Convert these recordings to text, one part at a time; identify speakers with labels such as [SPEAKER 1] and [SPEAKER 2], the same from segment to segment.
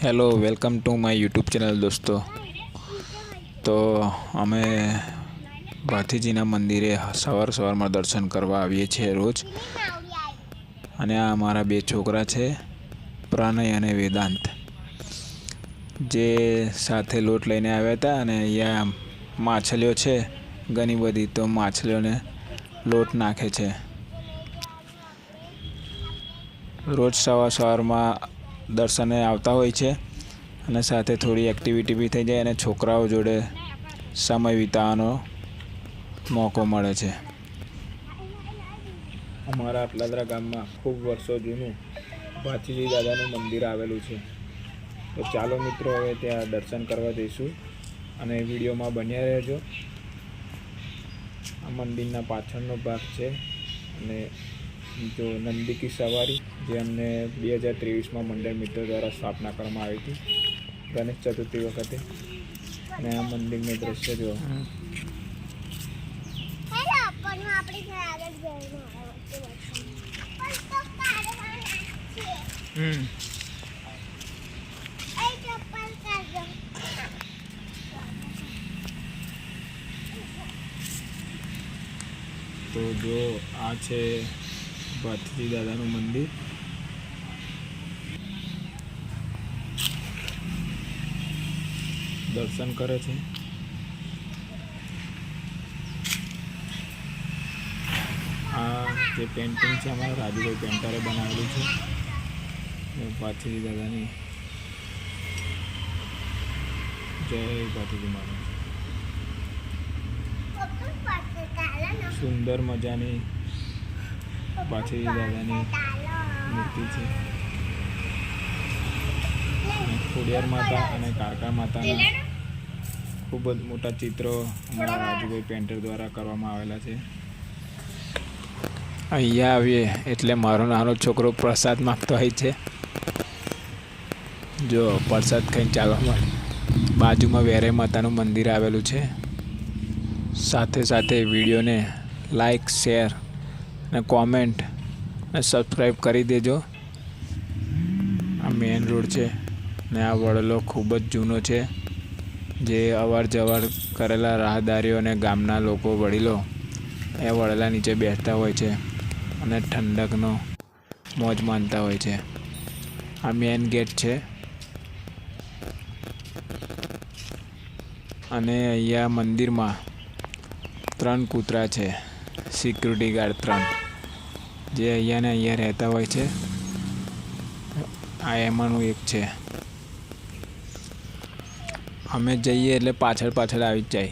[SPEAKER 1] Hello welcome to my YouTube channel दोस्तों। तो अमे भाथीजीना मंदिरे सवार में दर्शन करवा आवीए छीए रोज। अने आ अमारा बे छोकरा छे प्रणय अने वेदांत, जे साथे लोट लईने आव्या हता। अने अहींया माछलीओ छे घणी बधी, तो माछलीओने लोट नाखे छे। रोज सवार में दर्शने आवता होय छे अने साथे थोड़ी एक्टिविटी भी थई जाय अने छोकराओ जोड़े समय वितावવાનો मौको मळे छे। अमारा अटलादरा गाममां खूब वर्षो जूनुं भाथीजी दादानुं मंदिर आवेलुं छे। तो चालो मित्रों, हवे त्यां दर्शन करवा जईशुं अने विडियोमां बन्या रहेजो। आ मंदिरना पाछळनो भाग छे अने जो नंदी की सवारी जे अमने 2023 में मंडल मित्रों द्वारा स्थापना करवामां आवी हती गणेश चतुर्थी वखते। अने आ मंदिरनुं दृश्य जो तो जो आ छे भाथीजी दादानुं मंदिर। दर्शन करे छे। आ जे पेंटिंग छे अमारा राजूभाई पेंटरे बनावेली छे। भाथीजी दादानी जय भाथीजी महाराज। सुंदर मजानी भाथीजी दादानी मूर्ति छे। खोडियार माता अने कारका माताना खूब ज मोटा चित्रो अमारा राजूभाई पेंटर द्वारा करवामां आवेला छे। अहींया आवीए एटले मारो नानो छोकरो प्रसाद मागतो होय छे। जो प्रसाद खाईने चालवा माटे बाजुमां वेराई मातानुं मंदिर आवेलुं छे। साथे साथे विडियो ने लाइक, शेर ने कॉमेंट ने सब्सक्राइब करी देजो। आ मेन रोड छे ने आ वड़लो खूब ज जूनो छे, जे अवर जवर करेला राहदारीओ ने गामना लोको वडीलो ए वड़ला नीचे बेसता होय छे अने ठंडकनो मौज मानता होय छे। आ मेन गेट छे अने अहींया मंदिरमां 3 कूतरा छे, सिक्योरिटी गार्ड 3, जे अहींया ने अहींया रहता होय छे। आ एमानुं एक छे। अमे जईए एटले पाछळ पाछळ आवी ज जाय।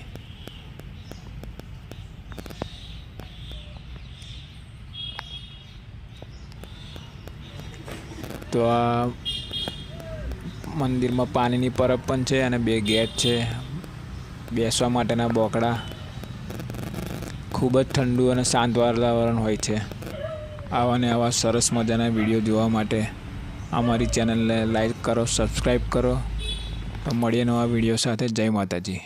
[SPEAKER 1] तो आ मंदिर में पानी की परब पण छे अने 2 गेट छे, बेसवा माटेना बोकड़ा। खूब ज ठंडू अने शांत वातावरण होय छे। आवा ने आवा सरस मजाना विडियो जोवा माटे अमारी चेनल ने लाइक करो, सब्सक्राइब करो। तो मळीए नवा विडियो साथे। जय माताजी।